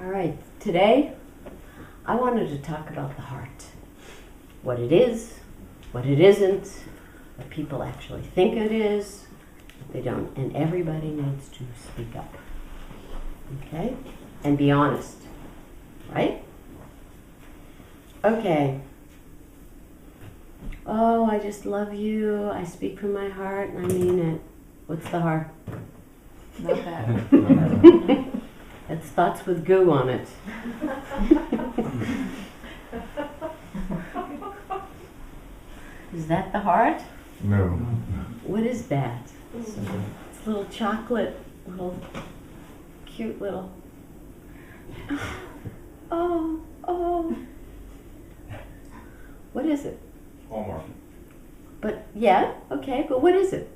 All right, today I wanted to talk about the heart. What it is, what it isn't, what people actually think it is, what they don't, and everybody needs to speak up. Okay? And be honest. Right? Okay. Oh, I just love you. I speak from my heart and I mean it. What's the heart? Not that. It's thoughts with goo on it. Is that the heart? No. What is that? It's a little chocolate, little cute little. Oh. What is it? Hallmark. But yeah, okay, but what is it?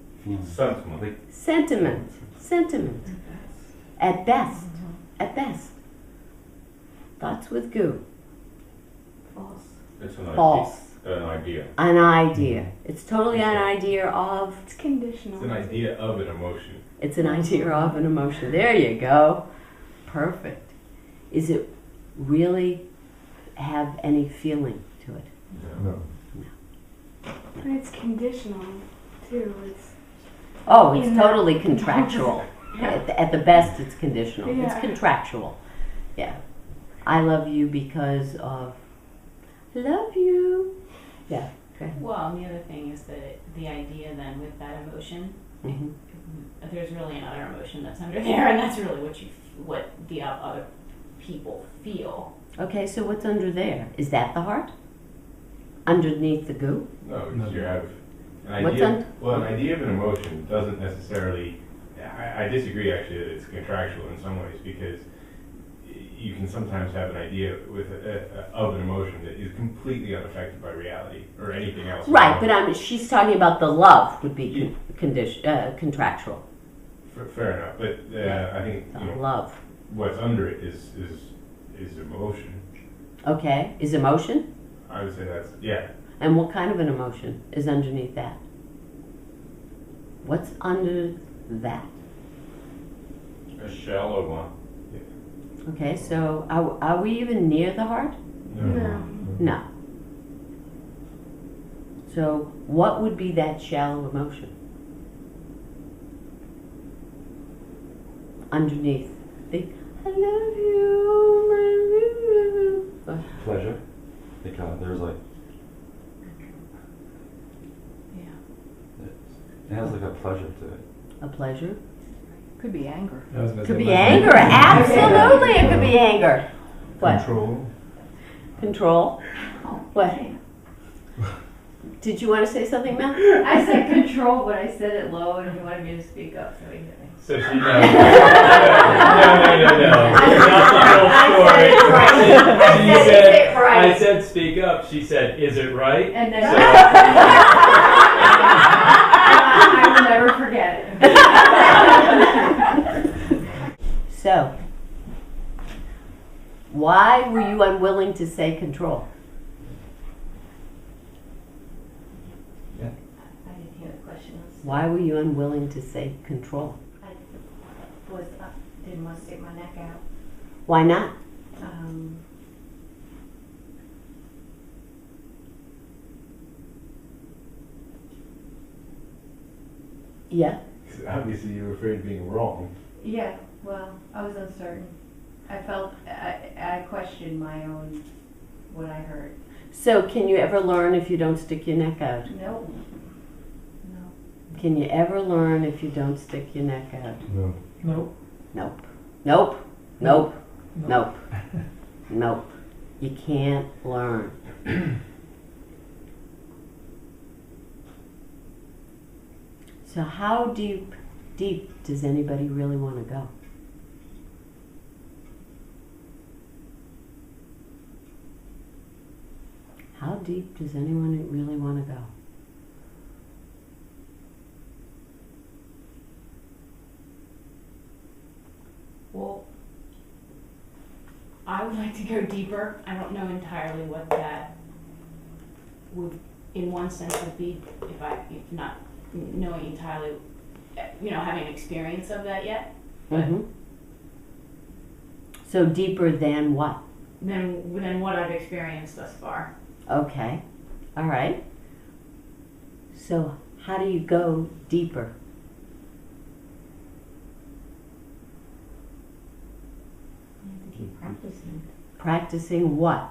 Sentiment. Sentiment. At best. At best. Thoughts with goo. False. It's an False. idea. An idea. It's totally an idea of. It's conditional. It's an idea of an emotion. It's an idea of an emotion. There you go. Perfect. Is it really have any feeling to it? No. And it's conditional, too. It's In totally contractual. Yeah. At the best, it's conditional. Yeah. It's contractual. Yeah. I love you because of. Love you. Yeah. Okay. Well, and the other thing is that the idea then with that emotion, Mm-hmm. there's really another emotion that's under there, and that's really what the other people feel. Okay, so what's under there? Is that the heart? Underneath the goo? No, because you have an What's idea. Well, an idea of an emotion doesn't necessarily. I disagree actually that it's contractual in some ways, because you can sometimes have an idea with of an emotion that is completely unaffected by reality or anything else. Right, but she's talking about the love would be contractual. Fair enough, but I think Love. what's under it is emotion. Okay, is emotion? I would say that's yeah. And what kind of an emotion is underneath that? What's under that? A shallow one. Okay, so are we even near the heart? No. No. So what would be that shallow emotion? Underneath. I love you. Pleasure. There's like, Yeah. it has like a pleasure to it. A pleasure? Could be anger. Could be anger. Absolutely, it could be anger. What? Control. Control. What? Did you want to say something, Mel? I said control, but I said it low, and he wanted me to speak up, so he hit me. So she knows. No. It's not the whole story. I said speak up. She said, is it right? And then So- I will never forget it. So, why were you unwilling to say control? I didn't hear the question. Why were you unwilling to say control? I didn't want to stick my neck out. Why not? Yeah. Obviously, you were afraid of being wrong. Yeah, well, I was uncertain. I felt, I questioned my own, what I heard. So, can you ever learn if you don't stick your neck out? Nope. No. Can you ever learn if you don't stick your neck out? No. Nope. Nope. Nope. Nope. Nope. Nope. You can't learn. So how deep does anybody really want to go? How deep does anyone really want to go? Well, I would like to go deeper. I don't know entirely what that would, in one sense, would be if not knowing entirely, having experience of that yet. But Mm-hmm. So deeper than what? than what I've experienced thus far. Okay. All right. So how do you go deeper? I have to keep practicing. Practicing what?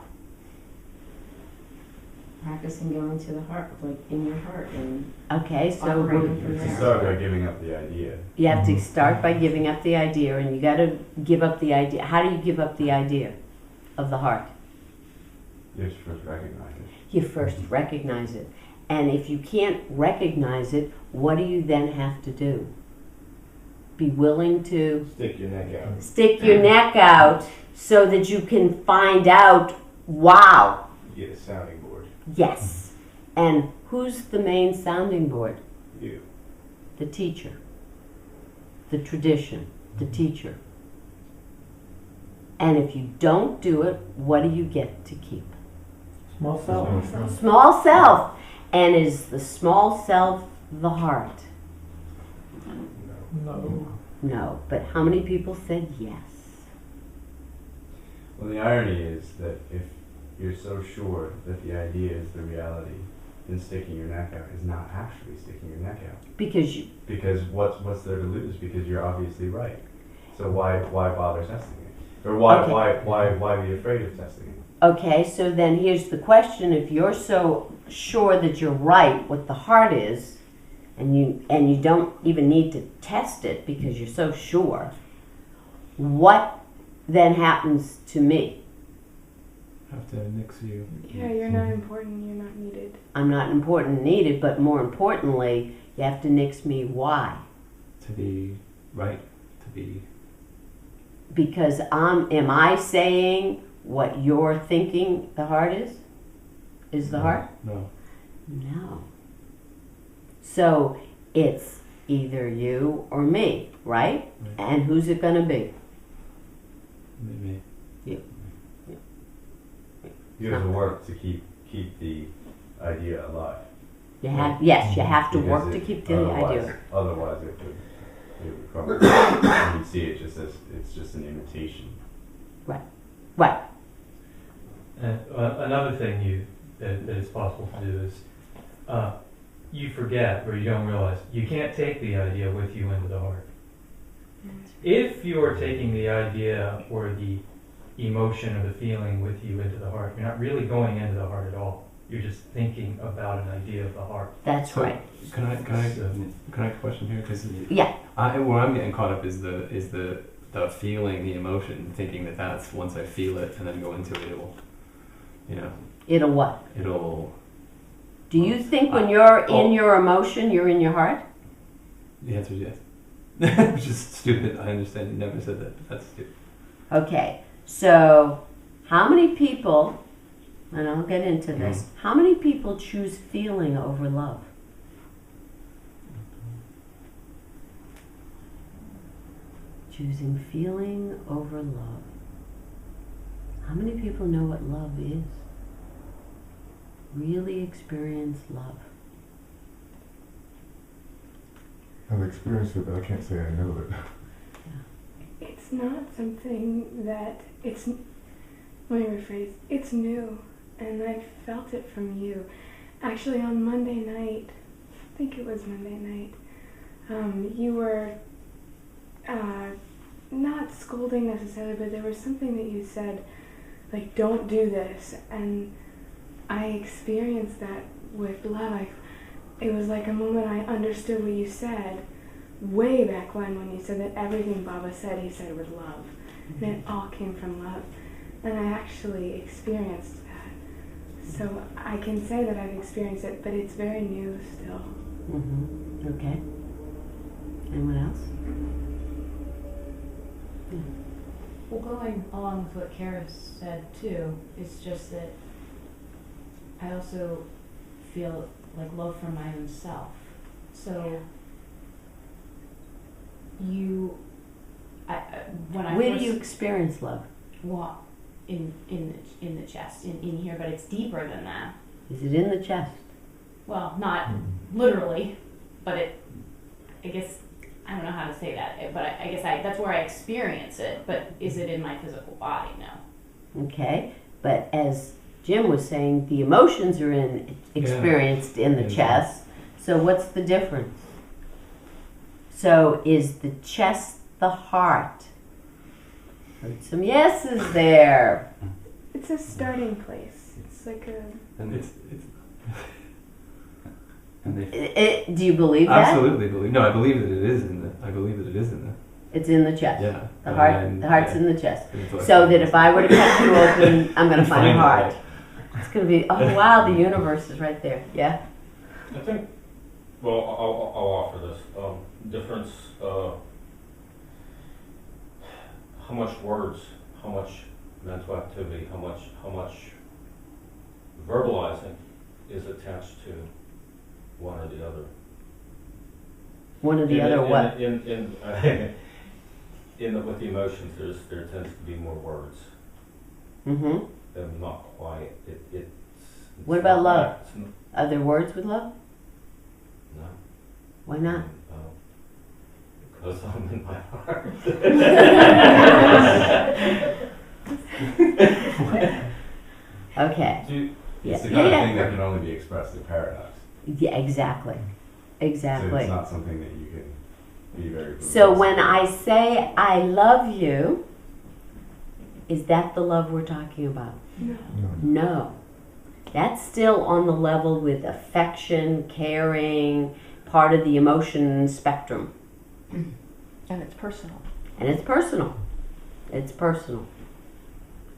Practicing going to the heart, like in your heart, and Okay, so operating from You there. start by giving up the idea. you have to start by giving up the idea, and you got to give up the idea. How do you give up the idea of the heart? You just first recognize it. You first recognize it. And if you can't recognize it, what do you then have to do? Be willing to Stick your neck out. stick your neck out so that you can find out, wow, You get a sounding board. yes. And who's the main sounding board? You. The teacher, the tradition, the teacher. And if you don't do it, what do you get to keep? Small self. Small self. And is the small self the heart? No. No. No. But how many people said yes? Well, the irony is that if you're so sure that the idea is the reality, then sticking your neck out is not actually sticking your neck out. Because you, Because what's there to lose? Because you're obviously right. So why bother testing it? Or why Okay. why be afraid of testing it? okay, so then here's the question. If you're so sure that you're right, what the heart is, and you don't even need to test it because you're so sure, what then happens to me? Have to nix you. Yeah, you're not important, you're not needed. I'm not important, needed, but more importantly, you have to nix me. Why? To be right. To be. Because am I saying what you're thinking the heart is? Is the heart? No. No. So it's either you or me, right? Right. And who's it going to be? Maybe. You have to work to keep the idea alive. You have, yes, you have to Because work to it- keep the idea. Otherwise, it would crumble. And you'd see it just as it's just an imitation. Right. And another thing that is possible to do is you forget or you don't realize you can't take the idea with you into the heart. If you are taking the idea or the emotion or the feeling with you into the heart, you're not really going into the heart at all. You're just thinking about an idea of the heart. That's So, right. Can I have a question here? Because Yeah. where I'm getting caught up is the feeling, the emotion, thinking that that's once I feel it and then go into it, It'll what? it'll. Do you think when you're in your emotion, you're in your heart? The answer is yes. Which is stupid. I understand. You never said that. But that's stupid. Okay. So how many people, and I'll get into this, how many people choose feeling over love? Choosing feeling over love. How many people know what love is? Really experience love. I've experienced it, but I can't say I know it. It's not something that it's, let me rephrase, it's new, and I felt it from you. Actually on Monday night, I think it was Monday night, you were not scolding necessarily, but there was something that you said, like, don't do this, and I experienced that with love. It was like a moment I understood what you said way back when you said that everything Baba said, he said with love. And it all came from love. And I actually experienced that. So I can say that I've experienced it, but it's very new still. Mm-hmm. Okay. Anyone else? Well, going along with what Kara said too, it's just that I also feel like love for my own self. So when I Where first do you experience love? walk in the chest, in here, but it's deeper than that. Is it in the chest? Well, not literally, but I guess I don't know how to say that, but I guess that's where I experience it, but is it in my physical body? No. Okay, but as Jim was saying, the emotions are experienced in the chest. So what's the difference? So is the chest the heart? Heard some yeses there. It's a starting place. It's like a. And it's and they Do you believe that? absolutely believe. No, I believe that it is in the. I believe that it is in the. It's in the chest. Yeah. The heart. And, The heart's yeah. in the chest. And it's like- So that if I were to cut you open, I'm going to find a Find it, heart. right. It's going to be, oh wow, the universe is right there. Yeah? I think, well, I'll offer this. Difference, how much words, how much mental activity, how much verbalizing is attached to one or the other. One or the other what? With the emotions, there tends to be more words. Mm-hmm. They're not quiet. It's What about not- love? it's n- Are there words with love? No. Why not? Because I'm in my heart. Okay. It's the Yeah, kind yeah. of thing that can only be expressed in paradox. Yeah, exactly. So Exactly. it's not something that you can be very. So when I say I love you, is that the love we're talking about? No. No. That's still on the level with affection, caring, part of the emotion spectrum. And it's personal. And it's personal. It's personal.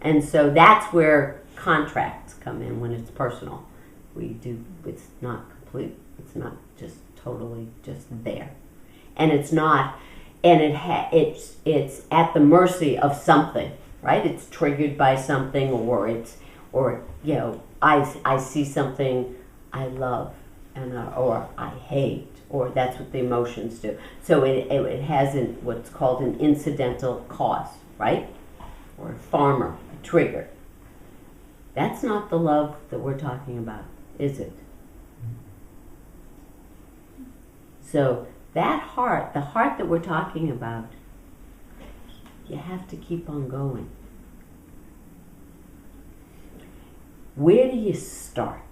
And so that's where contracts come in when it's personal. It's not complete. It's not just totally just there. And it's not, and it's at the mercy of something, right? It's triggered by something, or you know, I see something I love, or I hate, or that's what the emotions do. So it has what's called an incidental cause, right? Or a farmer, a trigger. That's not the love that we're talking about, is it? So that heart, the heart that we're talking about, you have to keep on going. Where do you start?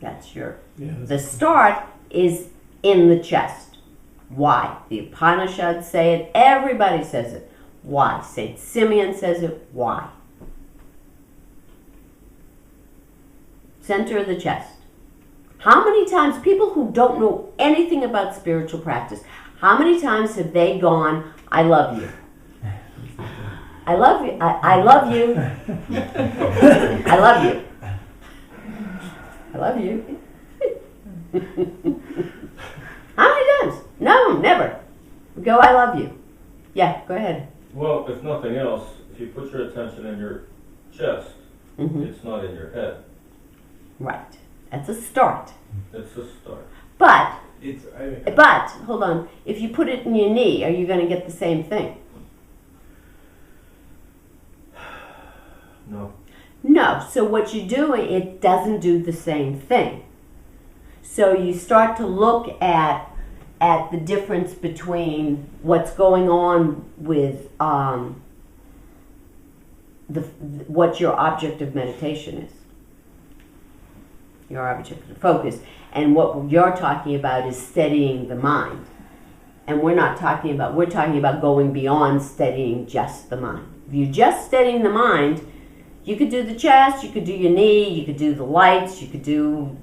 The start is in the chest. Why? The Upanishads say it, everybody says it. Why? Saint Simeon says it. Why? Center of the chest. How many times, people who don't know anything about spiritual practice, how many times have they gone, I love you? I love you. I love you. I love you. I love you. How many times? No, never. We go, I love you. Yeah, go ahead. Well, if nothing else, if you put your attention in your chest, Mm-hmm. it's not in your head. Right. That's a start. It's a start. But, It's. hold on. If you put it in your knee, are you going to get the same thing? No. No. So what you do, it doesn't do the same thing. So you start to look at the difference between what's going on with what your object of meditation is. Your object of focus. And what you're talking about is steadying the mind. And we're talking about going beyond steadying just the mind. If you're just steadying the mind, you could do the chest, you could do your knee, you could do the lights, you could do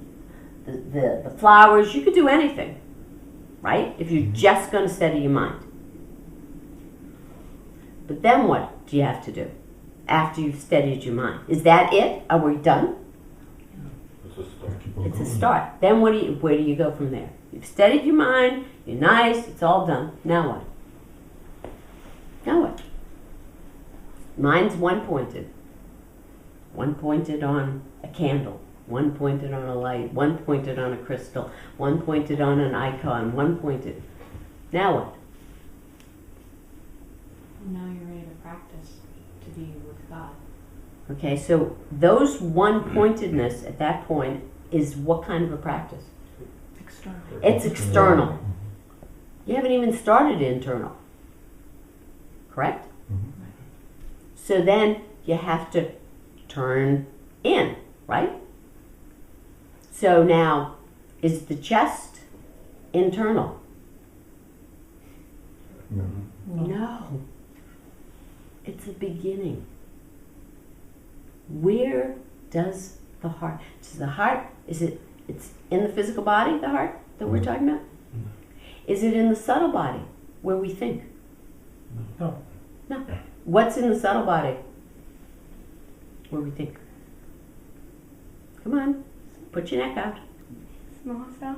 the flowers, you could do anything, right? If you're just going to steady your mind. But then what do you have to do after you've steadied your mind? Is that it? Are we done? It's a start. It's a start. Then where do you go from there? You've steadied your mind, you're nice, it's all done. Now what? Now what? Mine's one-pointed. One pointed on a candle, one pointed on a light, one pointed on a crystal, one pointed on an icon, one pointed. Now what? Now you're ready to practice to be with God. Okay, so those one-pointedness at that point is what kind of a practice? External. It's external. You haven't even started internal. Correct? Mhm. So then you have to turn in, right? So now, is the chest internal? No. No. It's a beginning. Where does the heart? Does the heart, it's in the physical body, the heart that we're talking about? Is it in the subtle body where we think? No. No. What's in the subtle body where we think? Come on, put your neck out. Small cell.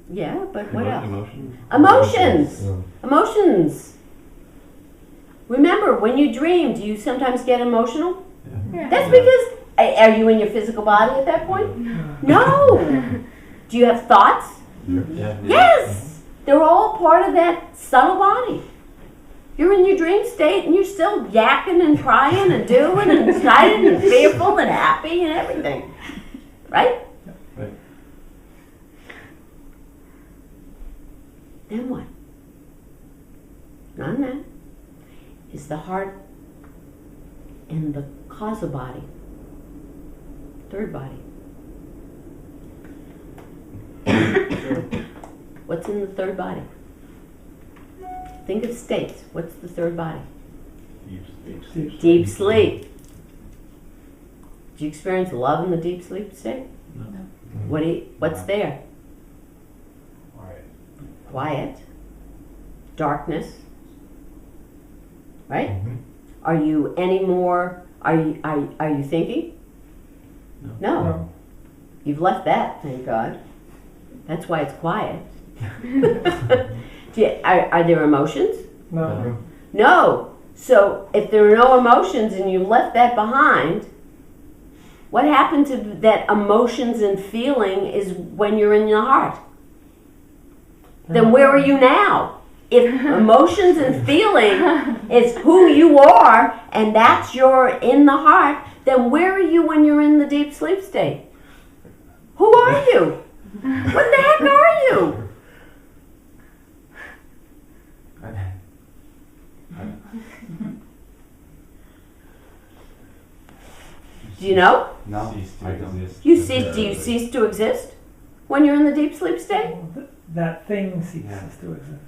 Yeah, but what else? Emotion. Emotions. Yeah. Emotions. Remember, when you dream, do you sometimes get emotional? Yeah. That's because, are you in your physical body at that point? No. Do you have thoughts? Yeah. Yeah. Yes. They're all part of that subtle body. You're in your dream state and you're still yakking and crying and doing and excited and fearful and happy and everything. Right? Right. Then what? Not that. Is the heart in the causal body, third body. What's in the third body? Think of states. What's the third body? Deep sleep. Do you experience love in the deep sleep state? No. What's there? Quiet. Darkness. Right? Mhm. Are you any more? Are you thinking? No. No. You've left that, thank God. That's why it's quiet. Are there emotions? No. No. So if there are no emotions and you left that behind, what happened to that emotions and feeling is when you're in your heart? Then where are you now? If emotions and feeling is who you are and that's your in the heart, then where are you when you're in the deep sleep state? Who are you? What the heck are you? Do you know? No, Cease to I don't. exist. Do you cease to exist when you're in the deep sleep state? That thing ceases Yeah. to exist.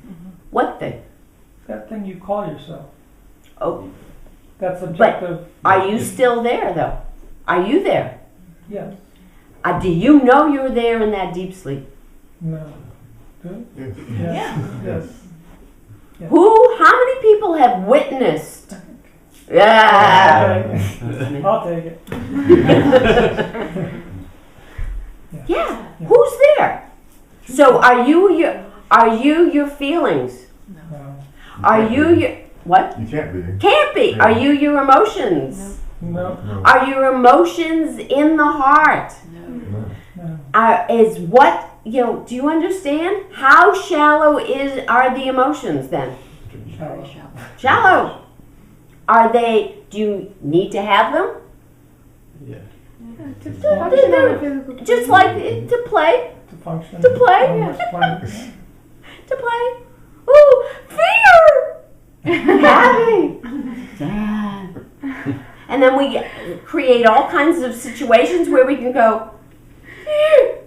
What thing? That thing you call yourself. Oh, That's subjective. are you still there though? Are you there? Yes. Do you know you're there in that deep sleep? No. Good? Yes. Yes. Yes. Yes. How many people have witnessed? Yeah. Okay. I'll take it. Yeah. Who's there? So are you your feelings? No. Are you your what? You can't be. Can't be. Are you your emotions? No. No. Are your emotions in the heart? No. No. Is what do you understand? How shallow are the emotions then? Shallow. Shallow. Are they? Do you need to have them? Yeah. To function on a physical plane. Just like to play. To function. To play? on this planet. To play. Ooh, fear. Happy. Sad. And then we create all kinds of situations where we can go fear,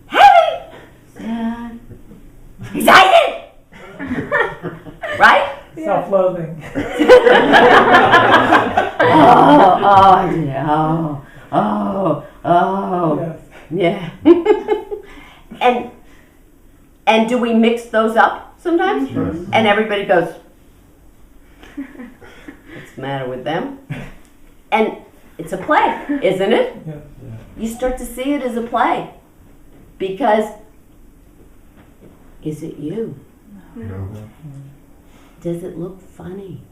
happy, sad, excited. Right? Self-loathing. Oh, Yes. yeah. And do we mix those up sometimes? Yes. And everybody goes, what's the matter with them? And it's a play, isn't it? Yes. You start to see it as a play. Because, is it you? No. Does it look funny?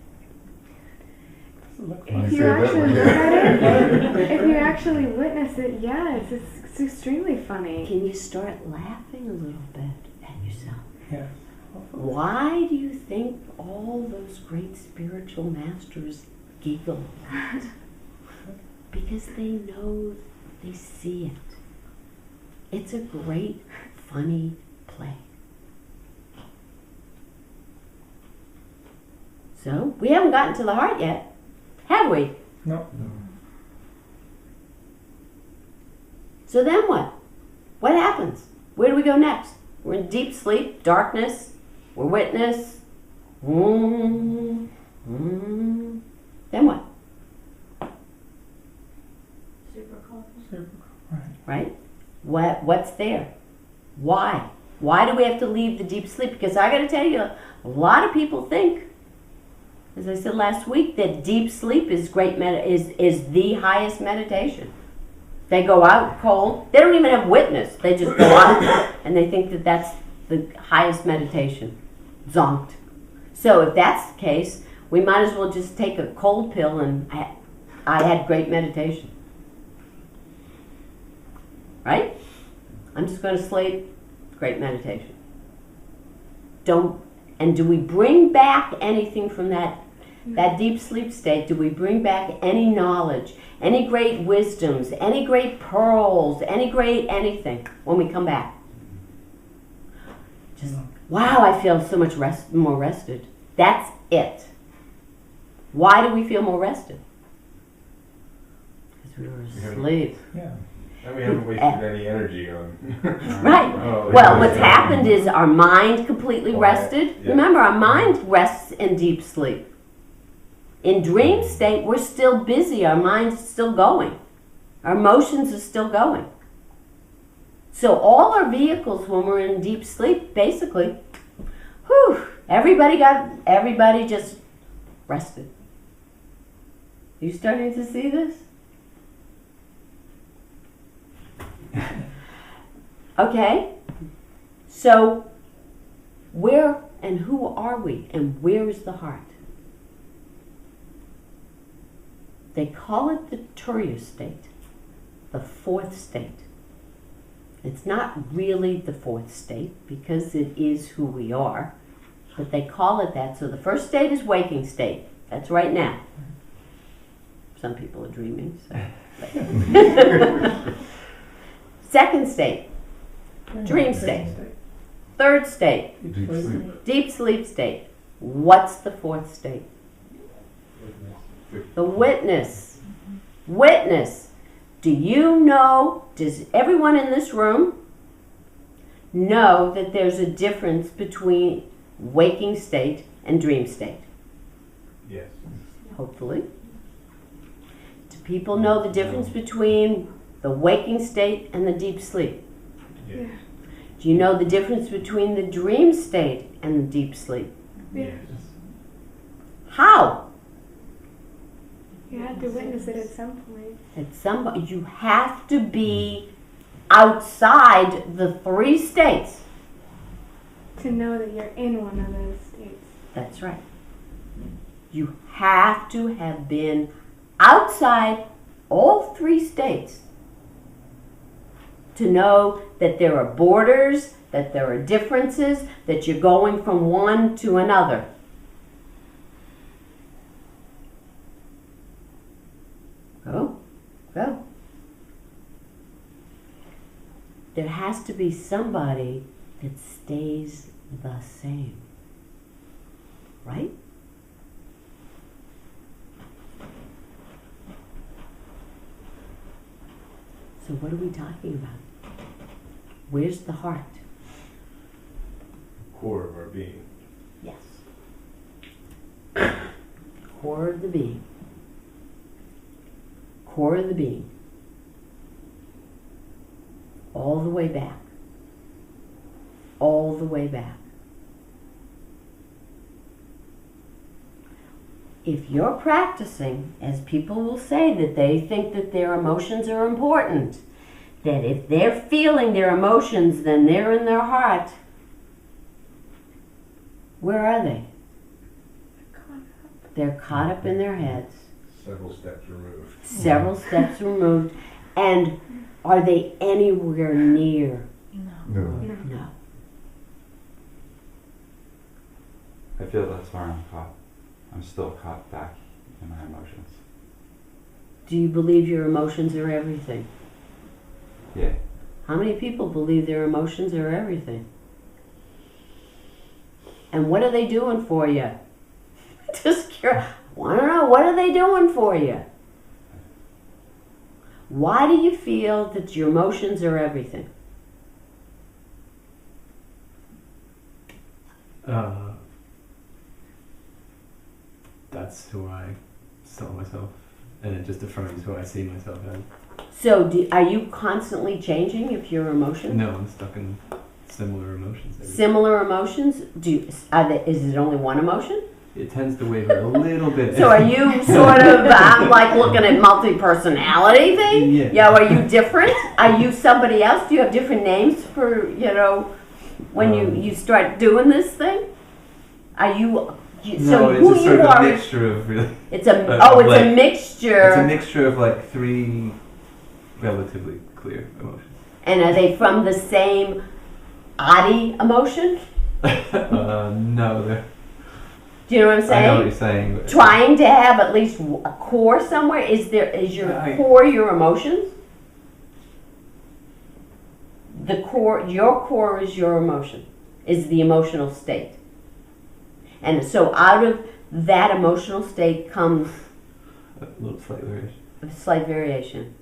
Look When If you you say it that actually way, look yeah. at it, if you actually witness it, yes, it's extremely funny. Can you start laughing a little bit at yourself? Yes. Why do you think all those great spiritual masters giggle at? Because they know, they see it. It's a great, funny play. So, we haven't gotten to the heart yet, have we? No. So then what? What happens? Where do we go next? We're in deep sleep, darkness, we're witness. Then what? Super cool. Right? What's there? Why? Why do we have to leave the deep sleep? Because I got to tell you, a lot of people think, as I said last week, that deep sleep is is the highest meditation. They go out cold. They don't even have witness. They just go out and they think that that's the highest meditation. Zonked. So if that's the case, we might as well just take a cold pill and I had great meditation. Right? I'm just going to sleep. Great meditation. Do we bring back anything from that deep sleep state? Do we bring back any knowledge, any great wisdoms, any great pearls, any great anything when we come back? Just, wow, I feel so much more rested. That's it. Why do we feel more rested? Because we were asleep. Yeah. And we haven't wasted any energy on. Right. Oh, Well, yeah. what's happened is our mind completely Quiet, rested. yeah. Remember, our mind rests in deep sleep. In dream state, we're still busy. Our mind's still going. Our emotions are still going. So all our vehicles, when we're in deep sleep, basically, everybody just rested. You starting to see this? Okay, so where and who are we, and where is the heart? They call it the Turiya state, the fourth state. It's not really the fourth state because it is who we are, but they call it that. So the first state is waking state. That's right now. Some people are dreaming. So. Second state, dream state. Third state, Deep sleep. deep sleep state. What's the fourth state? The witness. Witness. Do you know, does everyone in this room know that there's a difference between waking state and dream state? Yes. Hopefully. Do people know the difference between the waking state and the deep sleep? Yes. Do you know the difference between the dream state and the deep sleep? Yes. How? You had to witness it at some point. You have to be outside the three states. To know that you're in one of those states. That's right. You have to have been outside all three states to know that there are borders, that there are differences, that you're going from one to another. Go. There has to be somebody that stays the same. Right? So what are we talking about? Where's the heart? Core of our being. Yes. Core of the being. Core of the being. All the way back. All the way back. If you're practicing, as people will say, that they think that their emotions are important, that if they're feeling their emotions, then they're in their heart, where are they? They're caught up in their heads. Several steps removed. Several steps removed. And are they anywhere near? No. No. I feel that's where I'm caught. I'm still caught back in my emotions. Do you believe your emotions are everything? Yeah. How many people believe their emotions are everything? And what are they doing for you? Just curious. Want to know, what are they doing for you? Why do you feel that your emotions are everything? That's who I saw myself, and it just affirms who I see myself as. So are you constantly changing if your emotions? No, I'm stuck in similar emotions. Similar emotions? Is it only one emotion? It tends to waver a little bit. So are you sort of, I'm like looking at multi-personality thing? Yeah. Are you different? Are you somebody else? Do you have different names for, when you start doing this thing? Are you, so No, who it's a you sort of are? mixture of really. It's a, like, a mixture. It's a mixture of like 3 relatively clear emotions. And are they from the same oddie emotion? No, they're. Do you know what I'm saying? I know what you're saying. But Trying to have at least a core somewhere. Is your core your emotions? Your core is your emotion, is the emotional state. And so out of that emotional state comes a little slight variation. a slight variation.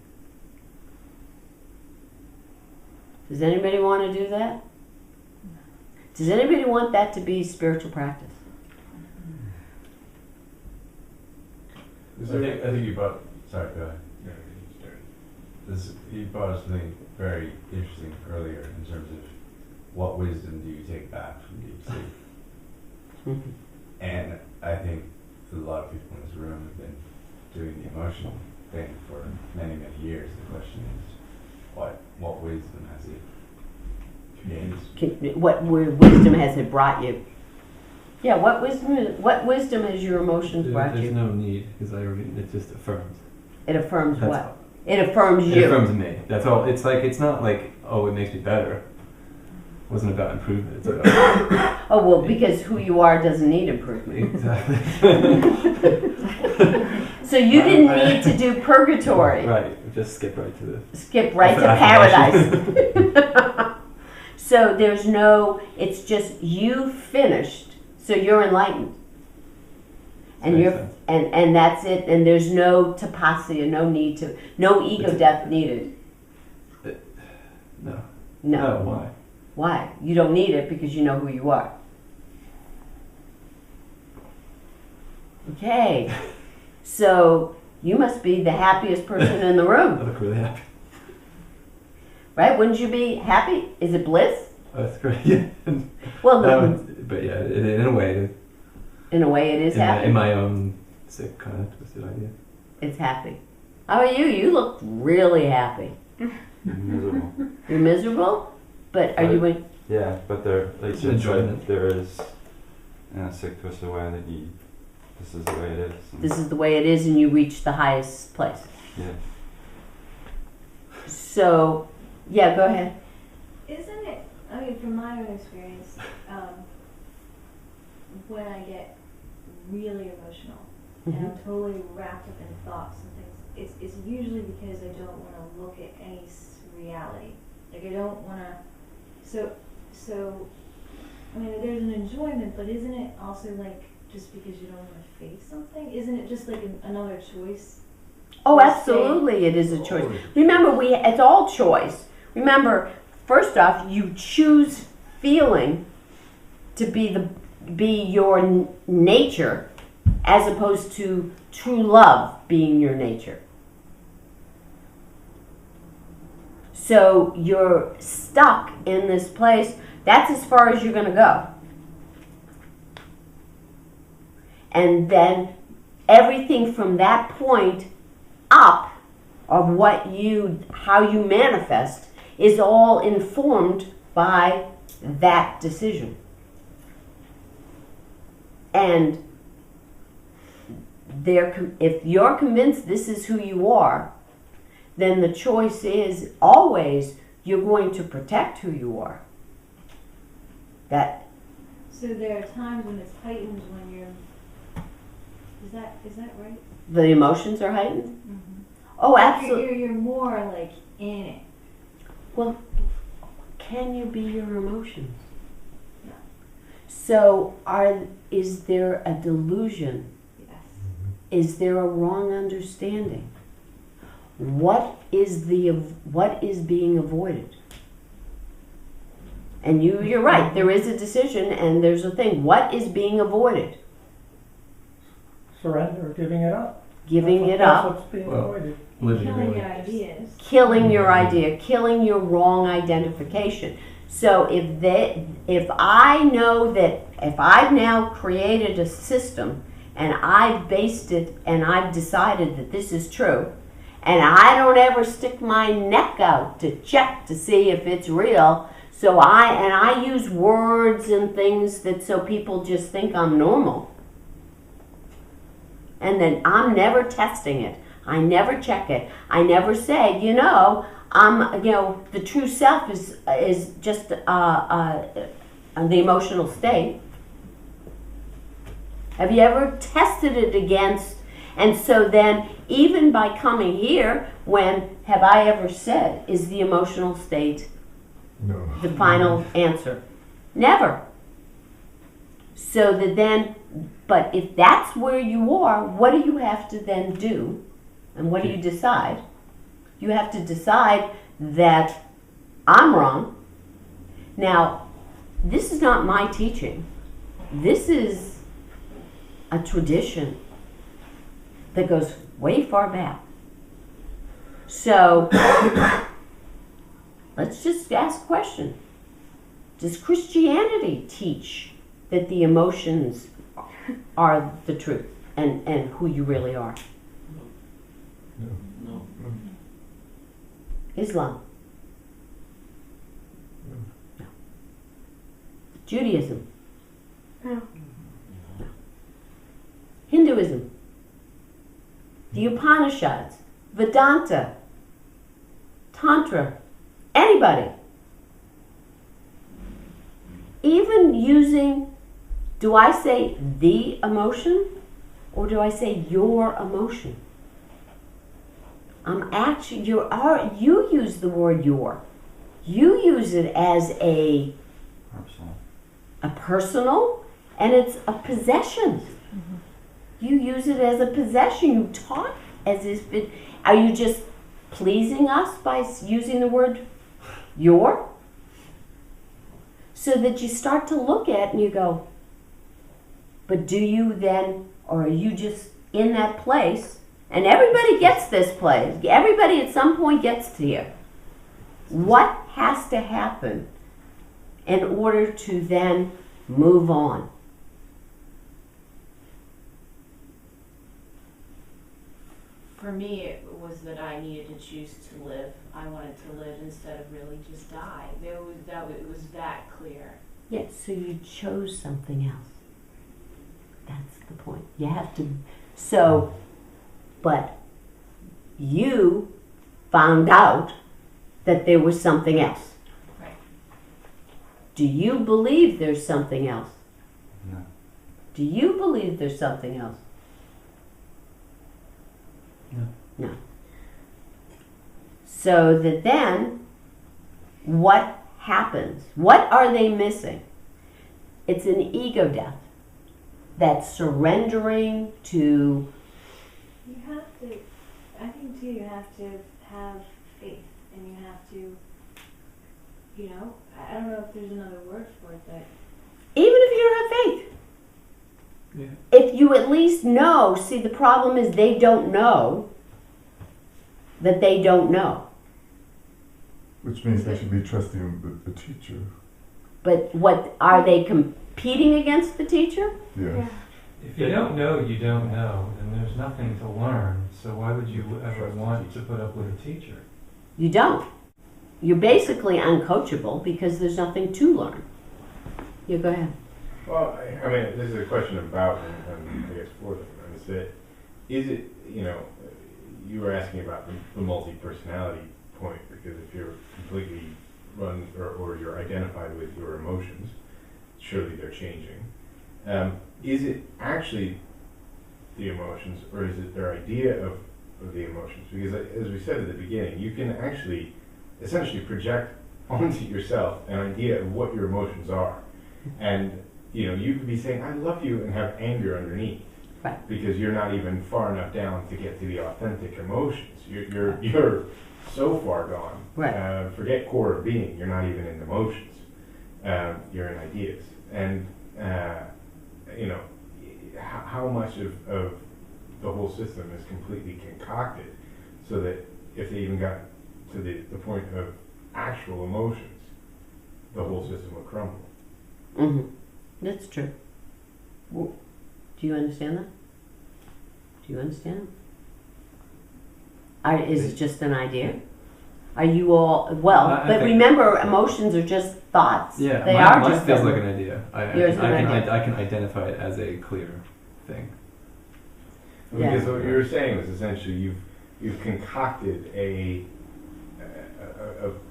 Does anybody want to do that? Does anybody want that to be spiritual practice? I think you brought. Sorry, go ahead. You brought us something very interesting earlier in terms of what wisdom do you take back from deep sleep. And I think a lot of people in this room have been doing the emotional thing for many, many years. The question is, what wisdom has it gained? What wisdom has it brought you? Yeah, what wisdom has your emotions brought There's you? no need, because it just affirms. It affirms That's what? all. It affirms you. It affirms me. That's all. It's not like, oh, it makes me better. It wasn't about improvement. It's about Oh, well, because who you are doesn't need improvement. exactly. So you didn't need to do purgatory. Right. Just skip right to the. Skip right to paradise. So there's no, it's just you finished, so you're enlightened. And Makes you're sense. and that's it, and there's no tapasya, no ego death needed. No. No. Oh, why? Why? You don't need it because you know who you are. Okay. So you must be the happiest person in the I room. look really happy. Right? Wouldn't you be happy? Is it bliss? Oh, that's great. Yeah. Well, But yeah, in a way, in a way it is happy. in my own sick kind of twisted idea. It's happy. How are you? You look really happy. Miserable. You're miserable? But are you in? Yeah, but there, like It's you enjoyment. said, there is, in a sick, twisted way that this is the way it is. This is the way it is, and you reach the highest place. Yeah. So, yeah, go ahead. Isn't it, I mean, from my own experience, when I get really emotional and I'm totally wrapped up in thoughts and things, it's usually because I don't want to look at any reality. Like I don't want to, so, I mean, there's an enjoyment, but isn't it also like just because you don't want to face something? Isn't it just like another choice? Oh, absolutely, it is a choice. Remember, it's all choice. Remember, first off, you choose feeling to be your nature, as opposed to true love being your nature. So you're stuck in this place. That's as far as you're going to go. And then everything from that point up of how you manifest is all informed by that decision. And if you're convinced this is who you are, then the choice is always you're going to protect who you are. So there are times when it's heightened when you're. Is that right? The emotions are heightened? Mm-hmm. Oh, absolutely. You're more like in it. Well, can you be your emotions? No. So is there a delusion? Yes. Is there a wrong understanding? What is being avoided? And you're right, there is a decision and there's a thing. What is being avoided? Surrender, giving it up. Giving it That's up. what's being Well, avoided. Killing your ideas. Killing your idea, killing your wrong identification. So if I know that if I've now created a system and I've based it and I've decided that this is true, and I don't ever stick my neck out to check to see if it's real, so I use words and things that so people just think I'm normal. And then I'm never testing it. I never check it. I never say, the true self is just the emotional state. Have you ever tested it against? And so then, even by coming here, when have I ever said, is the emotional state No. the final answer? Never. So that then, but if that's where you are, what do you have to then do? And what do you decide? You have to decide that I'm wrong. Now, this is not my teaching. This is a tradition that goes way far back. So, let's just ask a question. Does Christianity teach that the emotions are the truth and who you really are? No. Islam? No. Judaism? No. Hinduism? The Upanishads? Vedanta? Tantra? Anybody? Even using, do I say the emotion or do I say your emotion? You use the word your. You use it as a personal, and it's a possession. You use it as a possession. You talk as if it, are you just pleasing us by using the word your? So that you start to look at it and you go, but do you then, or are you just in that place? And everybody gets this place. Everybody at some point gets to here. What has to happen in order to then move on? For me, it was that I needed to choose to live. I wanted to live instead of really just die. It was that clear. Yes, so you chose something else. That's the point. You have to, but you found out that there was something else. Right. Do you believe there's something else? No. Do you believe there's something else? No. So that then, what happens? What are they missing? It's an ego death. That's surrendering to. You have to, I think too, you have to have faith, and you have to, I don't know if there's another word for it, but. Even if you don't have faith. Yeah. If you at least know, see, the problem is they don't know that they don't know. Which means they should be trusting the teacher. But what, are they competing against the teacher? Yeah. If you don't know, you don't know, then there's nothing to learn. So why would you ever want to put up with a teacher? You don't. You're basically uncoachable because there's nothing to learn. You go ahead. Well, I mean, this is a question about, and I guess for them, and it's that, is it, you were asking about the multi-personality point, because if you're completely run, or you're identified with your emotions, surely they're changing. Is it actually the emotions, or is it their idea of the emotions? Because as we said at the beginning, you can actually essentially project onto yourself an idea of what your emotions are. And you could be saying I love you and have anger underneath. Right. Because you're not even far enough down to get to the authentic emotions. You're so far gone. Right. Forget core of being. You're not even in emotions. You're in ideas. And how much of the whole system is completely concocted, so that if they even got to the point of actual emotions, the whole system would crumble. Mm-hmm. That's true. Well, do you understand that? Do you understand? Is it just an idea? Are you all I but think- remember, emotions are just thoughts. Yeah, they mine, are mine just feels a- like an idea. Yours is an idea. I can identify it as a clear thing. Yeah. Because what you were saying was essentially you've concocted a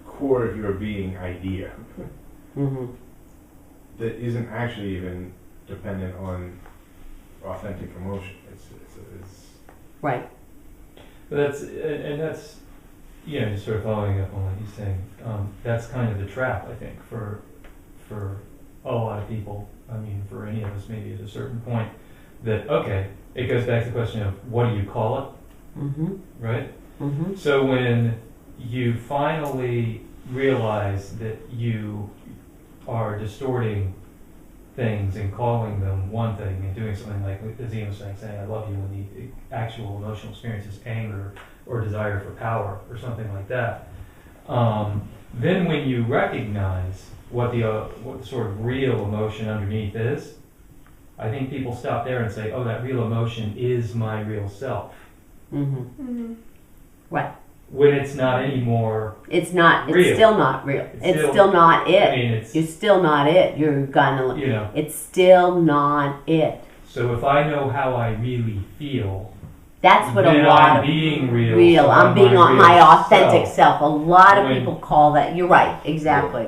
core of your being idea Mm-hmm. that isn't actually even dependent on authentic emotion. It's Right. But that's just sort of following up on what he's saying. That's kind of the trap, I think, for a lot of people. I mean, for any of us, maybe at a certain point, that it goes back to the question of what do you call it, Mm-hmm. right? Mm-hmm. So when you finally realize that you are distorting things and calling them one thing and doing something like, as Ian was saying I love you, when the actual emotional experience is anger or desire for power or something like that, then when you recognize what the sort of real emotion underneath is, I think people stop there and say, oh, that real emotion is my real self. Mm-hmm. Mm-hmm. Right. When it's not anymore. It's not. Real. It's still not real. It's still not it. I mean, it's, You're still not it. You're gonna. you know. It's still not it. So if I know how I really feel, That's what then a lot I'm of being real. so I'm being my my real authentic self. A lot of When- people call that. You're right. Exactly.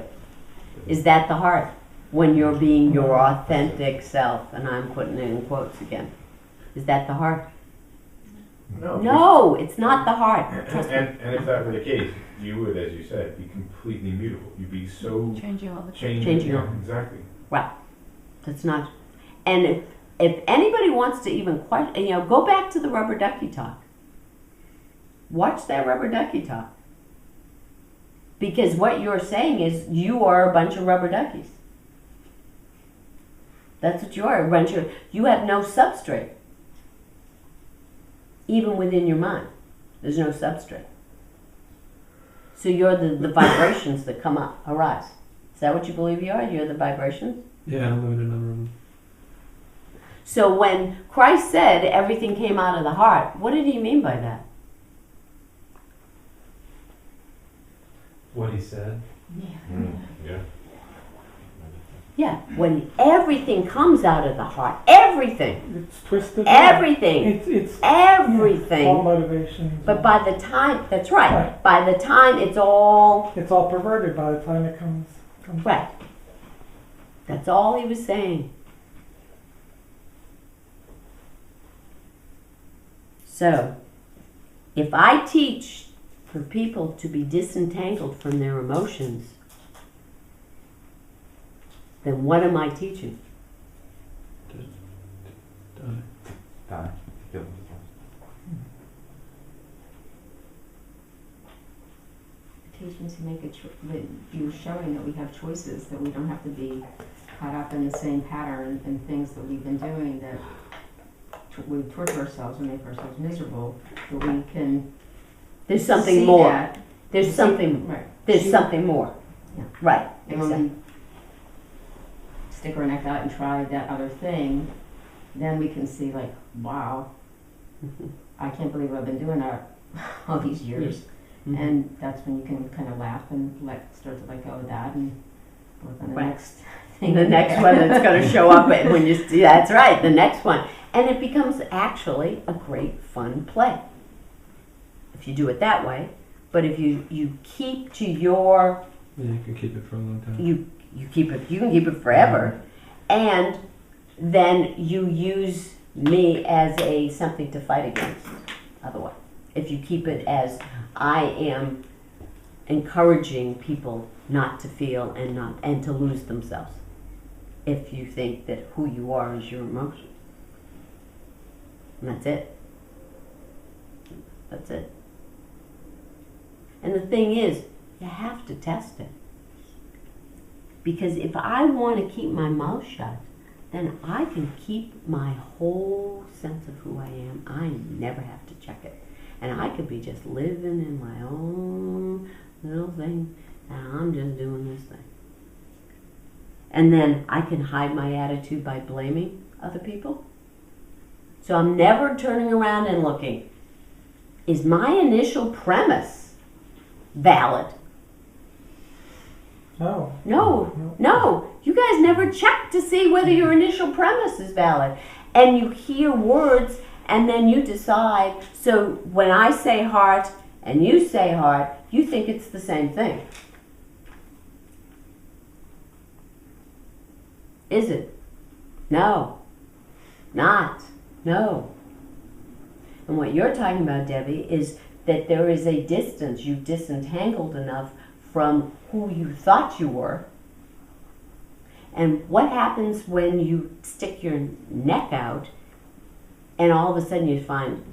Is that the heart? When you're being your authentic self, and I'm putting it in quotes again. Is that the heart? No, it's not the heart. Trust me. and if that were the case, you would, as you said, be completely mutable. You'd be so Changing all the time. changing. all. Exactly. Right. That's not. And if anybody wants to even question, go back to the rubber ducky talk. Watch that rubber ducky talk. Because what you're saying is you are a bunch of rubber duckies. That's what you are. A bunch of. You have no substrate. Even within your mind, there's no substrate. So you're the vibrations that come up, arise. Is that what you believe you are? You're the vibrations? Yeah, an unlimited number of them. So when Christ said everything came out of the heart, what did he mean by that? what he said. Yeah. Yeah, when everything comes out of the heart, everything, It's twisted. everything, It's everything. all motivations. But by the time, that's right, Right. by the time it's all it's all perverted by the time it comes. right. That's all he was saying. So, if I teach for people to be disentangled from their emotions, then what am I teaching? Die. Kill. Teaching to make that you're showing that we have choices, that we don't have to be caught up in the same pattern and things that we've been doing, that we torture ourselves and make ourselves miserable, that we can There's something see more. that. There's See- something. Right. There's See- something more. Yeah. Right. And when we stick our neck out and try that other thing, then we can see like, wow, I can't believe I've been doing that all these years. Mhm. And that's when you can kind of laugh and start to let go of that and work on the Right. next thing. The next one that's going to show up when you see, that's right, the next one. And it becomes actually a great fun play. If you do it that way. But if you keep to your, Yeah, you can keep it for a long time. you keep it, you can keep it forever. And then you use me as a something to fight against otherwise. If you keep it as I am encouraging people not to feel and to lose themselves. if you think that who you are is your emotion. And that's it. That's it. And the thing is, you have to test it. Because if I want to keep my mouth shut, then I can keep my whole sense of who I am. I never have to check it. And I could be just living in my own little thing, and I'm just doing this thing. And then I can hide my attitude by blaming other people. So I'm never turning around and looking, is my initial premise valid? No. No. You guys never check to see whether your initial premise is valid. And you hear words and then you decide. So when I say heart and you say heart, you think it's the same thing. Is it? No. Not. No. And what you're talking about, Debbie, is that there is a distance. You've disentangled enough from who you thought you were. And what happens when you stick your neck out and all of a sudden you find,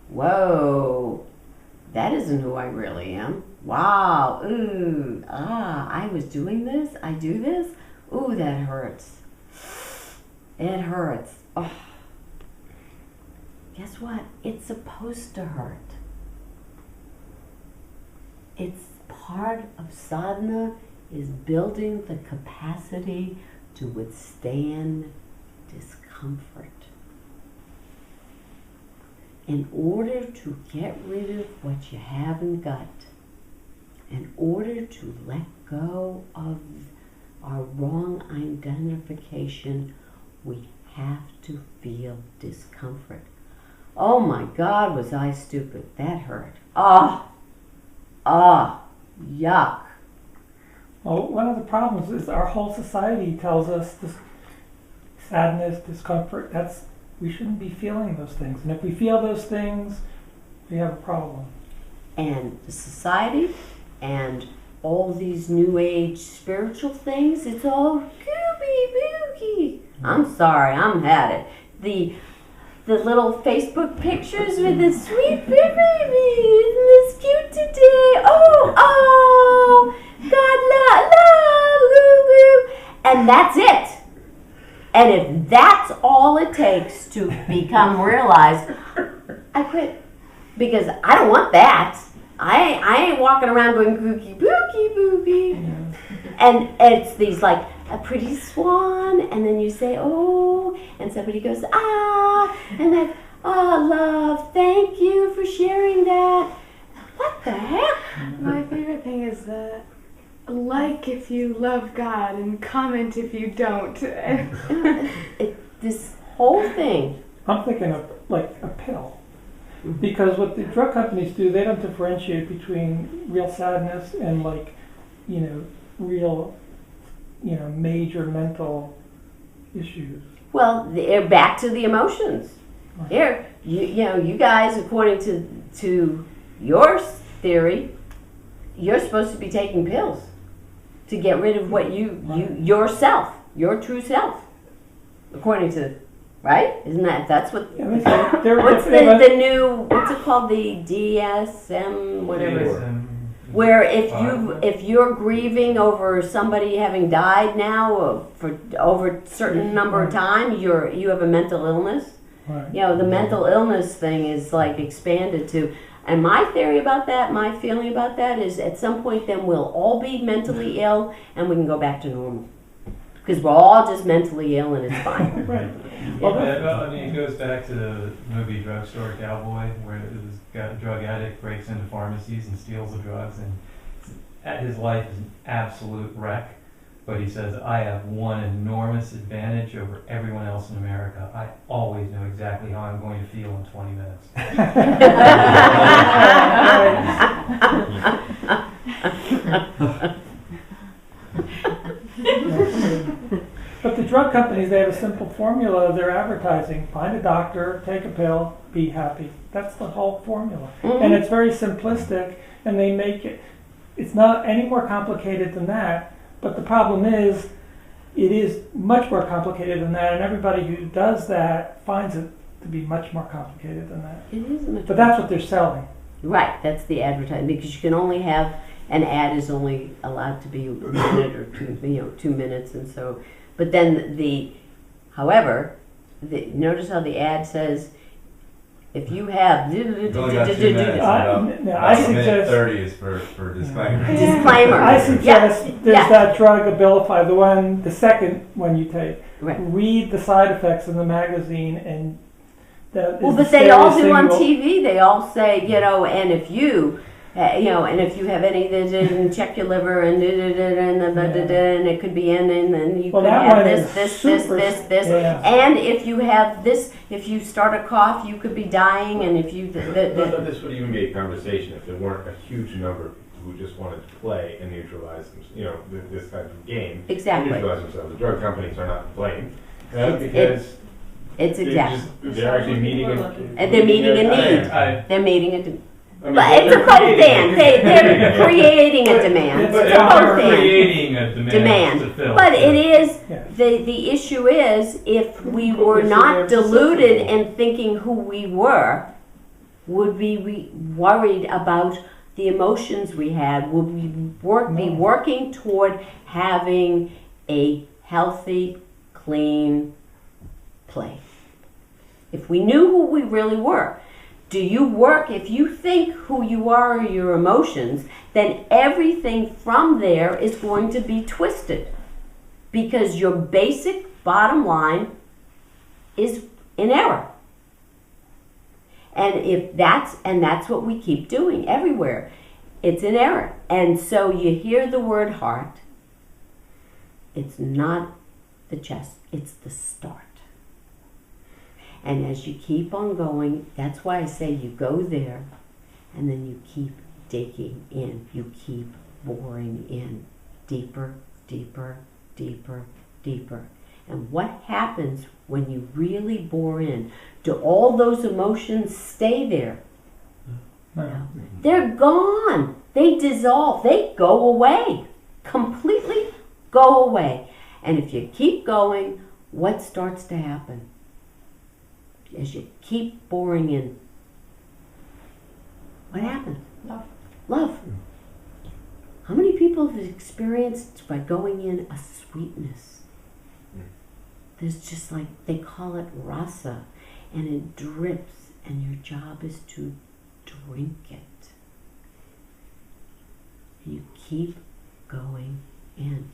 whoa, that isn't who I really am. Wow, ooh, I was doing this, I do this. Ooh, that hurts. It hurts. Oh. Guess what? It's supposed to hurt. It's part of sadhana is building the capacity to withstand discomfort. In order to get rid of what you haven't got, in order to let go of our wrong identification, we have to feel discomfort. Oh my God, was I stupid? That hurt. Yuck. Well, one of the problems is our whole society tells us this sadness, discomfort, we shouldn't be feeling those things. And if we feel those things, we have a problem. And the society and all these new age spiritual things, it's all gooby boogie. I'm sorry, I'm had it. The little Facebook pictures with the sweet baby, isn't this cute today? Oh, God love, and that's it. And if that's all it takes to become realized, I quit. Because I don't want that. I ain't walking around going kooky booky booby. And it's these like a pretty swan, and then you say, oh, and somebody goes, and then, love, thank you for sharing that. What the heck? My favorite thing is the like if you love God and comment if you don't. This whole thing. I'm thinking of like a pill. Because what the drug companies do, they don't differentiate between real sadness and real, major mental issues. Well, they're back to the emotions. Right. Here, you guys, according to your theory, you're supposed to be taking pills to get rid of what yourself, your true self, according to. Right? Isn't that's what? Yeah, what's the new? What's it called? The DSM, whatever. DSM. Where if you're grieving over somebody having died now for over a certain number of time, you have a mental illness. Right. The mental illness thing is like expanded to. And my theory about that, my feeling about that is, at some point, then we'll all be mentally ill, and we can go back to normal. Because we're all just mentally ill and it's fine. Right. It goes back to the movie Drugstore Cowboy, where a drug addict breaks into pharmacies and steals the drugs, and his life is an absolute wreck. But he says, I have one enormous advantage over everyone else in America. I always know exactly how I'm going to feel in 20 minutes. But the drug companies, they have a simple formula of their advertising. Find a doctor, take a pill, be happy. That's the whole formula. Mm-hmm. And it's very simplistic, and they make it's not any more complicated than that. But the problem is, it is much more complicated than that, and everybody who does that finds it to be much more complicated than that. It is much But that's what they're selling. Right, that's the advertising, because you can only have, an ad is only allowed to be a minute or two, 2 minutes, and so, but then however, notice how the ad says, if you have You've only got 2 minutes. I Minute suggest 30 is for disclaimer. disclaimer. I suggest there's yeah. that drug Abilify, the second one you take. Right. Read the side effects in the magazine, and that Well, is but the they all scariest do thing on you will- TV. They all say, and if you, and if you have any, check your liver and and it could be in, and then you Well, could that have one this, is this, super- this, yeah. and if you have this, if you start a cough, you could be dying, and if you, But this would even be a conversation if there weren't a huge number of people who just wanted to play and neutralize this type of game. Exactly. Neutralize themselves. The drug companies are not to blame It's exactly. they're actually meeting And they're meeting a need. They're meeting a demand. I mean, But it's a both and. They're creating a demand. But It's a both they're and. creating a demand to fill. But it is, Yeah. the issue is, if we were not deluded in thinking who we were, would we worried about the emotions we had? Would we be working toward having a healthy, clean place? If we knew who we really were, if you think who you are, your emotions, then everything from there is going to be twisted, because your basic bottom line is in error. And that's what we keep doing everywhere. It's in error. And so you hear the word heart. It's not the chest, it's the start. And as you keep on going, that's why I say you go there, and then you keep digging in. You keep boring in deeper, deeper, deeper, deeper. And what happens when you really bore in? Do all those emotions stay there? No. They're gone. They dissolve. They go away. Completely go away. And if you keep going, what starts to happen? As you keep boring in, what happens? Love. How many people have experienced, by going in, a sweetness? There's just like, they call it rasa, and it drips, and your job is to drink it. You keep going in.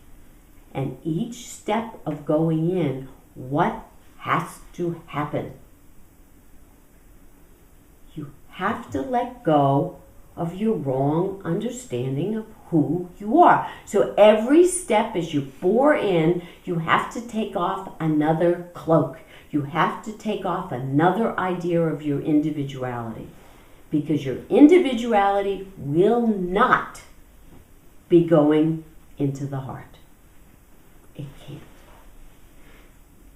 And each step of going in, what has to happen? You have to let go of your wrong understanding of who you are. So every step as you bore in, you have to take off another cloak. You have to take off another idea of your individuality, because your individuality will not be going into the heart. It can't.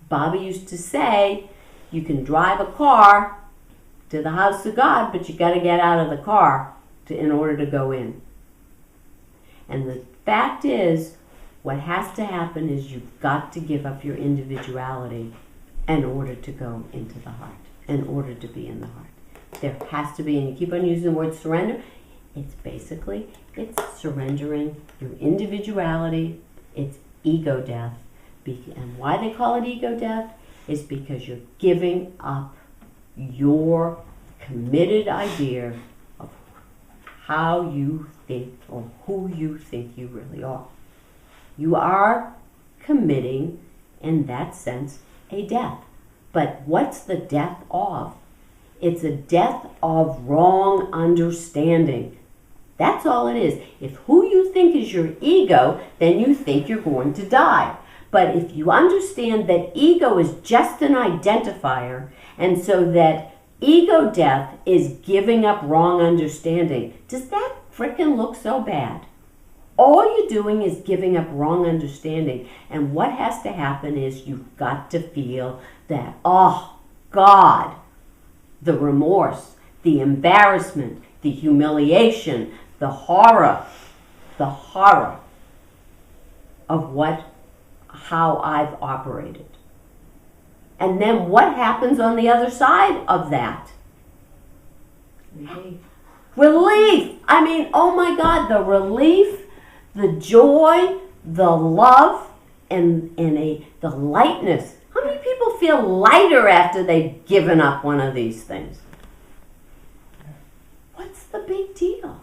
Bobby used to say, you can drive a car to the house of God, but you got to get out of the car in order to go in. And the fact is, what has to happen is you've got to give up your individuality in order to go into the heart, in order to be in the heart. There has to be, and you keep on using the word surrender, it's surrendering your individuality. It's ego death. And why they call it ego death is because you're giving up your committed idea of how you think or who you think you really are. You are committing, in that sense, a death. But what's the death of? It's a death of wrong understanding. That's all it is. If who you think is your ego, then you think you're going to die. But if you understand that ego is just an identifier, and so that ego death is giving up wrong understanding, does that frickin' look so bad? All you're doing is giving up wrong understanding. And what has to happen is you've got to feel that, oh, God, the remorse, the embarrassment, the humiliation, the horror of how I've operated. And then what happens on the other side of that? Relief. I mean, oh my God, the relief, the joy, the love, and the lightness. How many people feel lighter after they've given up one of these things? What's the big deal?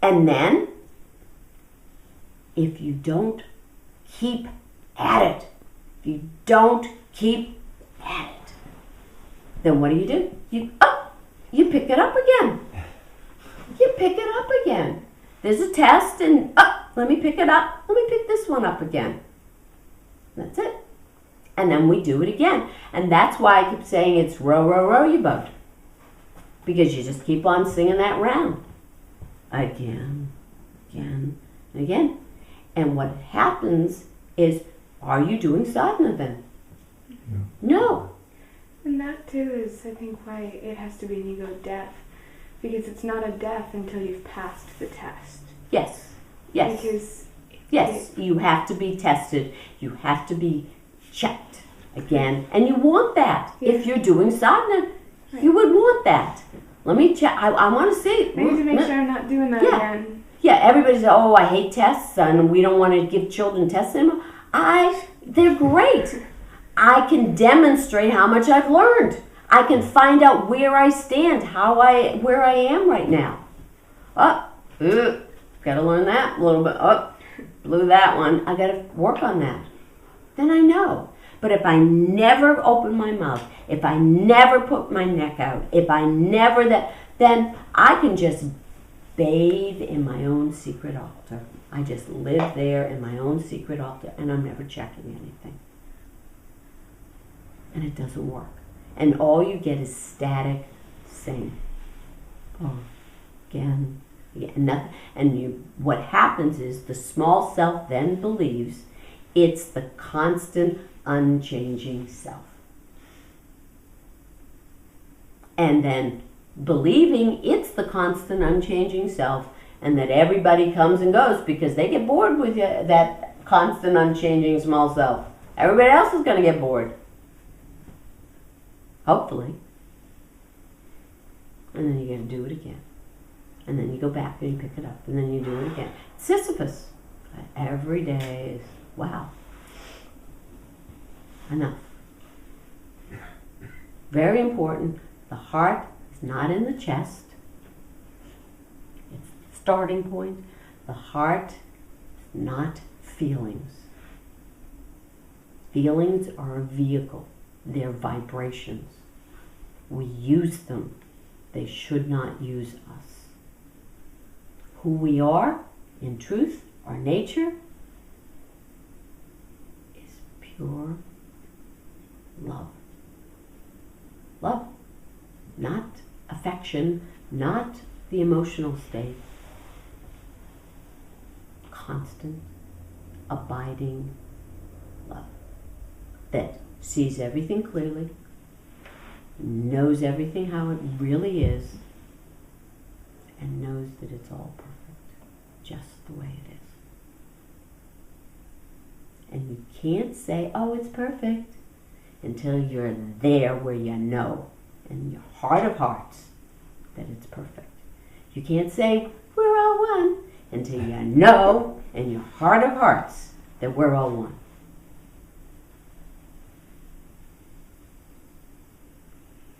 And then, if you don't keep at it, if you don't keep at it, then what do? You pick it up again. You pick it up again. There's a test and let me pick it up. Let me pick this one up again. That's it. And then we do it again. And that's why I keep saying it's row, row, row your boat. Because you just keep on singing that round. Again, and again. And what happens is, are you doing sadhana then? No. And that too is, I think, why it has to be an ego death. Because it's not a death until you've passed the test. Yes. Because you have to be tested. You have to be checked again. And you want that. Yeah. If you're doing sadhana, you would want that. Let me check. I want to see. I need to make sure I'm not doing that again. Yeah, everybody says, oh, I hate tests, and we don't want to give children tests anymore. They're great. I can demonstrate how much I've learned. I can find out where I stand, where I am right now. Gotta learn that a little bit. Blew that one. I gotta work on that. Then I know. But if I never open my mouth, if I never put my neck out, if I never then I can just bathe in my own secret altar. I just live there in my own secret altar, and I'm never checking anything. And it doesn't work. And all you get is static sing. Oh, again. Nothing. And what happens is the small self then believes it's the constant, unchanging self. And then believing it's the constant, unchanging self, and that everybody comes and goes because they get bored with that constant, unchanging small self. Everybody else is going to get bored. Hopefully. And then you got to do it again. And then you go back and you pick it up. And then you do it again. Sisyphus. Every day is, wow. Enough. Very important. The heart is not in the chest. It's the starting point. The heart is not feelings. Feelings are a vehicle. They're vibrations. We use them. They should not use us. Who we are, in truth, our nature, is pure love. Love. Not affection, not the emotional state. Constant, abiding love that sees everything clearly, knows everything how it really is, and knows that it's all perfect, just the way it is. And you can't say, oh, it's perfect, until you're there where you know, in your heart of hearts, that it's perfect. You can't say, we're all one, until you know, in your heart of hearts, that we're all one.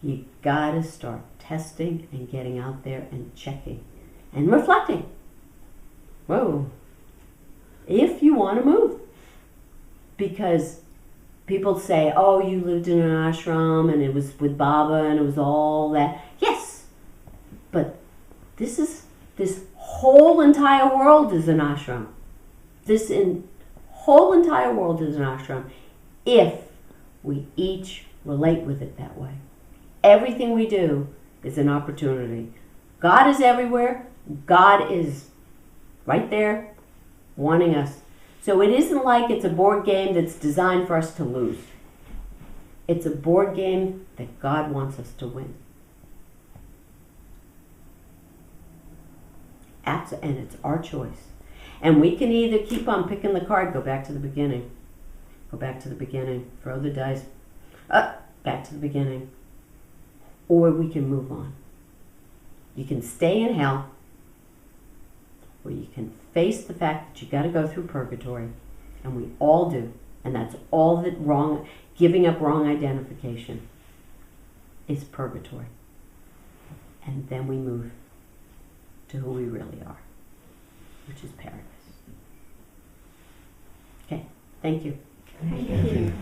You gotta start testing and getting out there and checking and reflecting. Whoa. If you want to move. Because people say, oh, you lived in an ashram and it was with Baba and it was all that. Yes. But this whole entire world is an ashram. This whole entire world is an ashram if we each relate with it that way. Everything we do is an opportunity. God is everywhere. God is right there wanting us. So it isn't like it's a board game that's designed for us to lose. It's a board game that God wants us to win. And it's our choice. And we can either keep on picking the card, go back to the beginning. Go back to the beginning. Throw the dice. Back to the beginning. Or we can move on. You can stay in hell, or you can face the fact that you got to go through purgatory, and we all do. And that's all that giving up wrong identification is purgatory. And then we move to who we really are, which is paradise. Okay, thank you. Thank Thank you. you.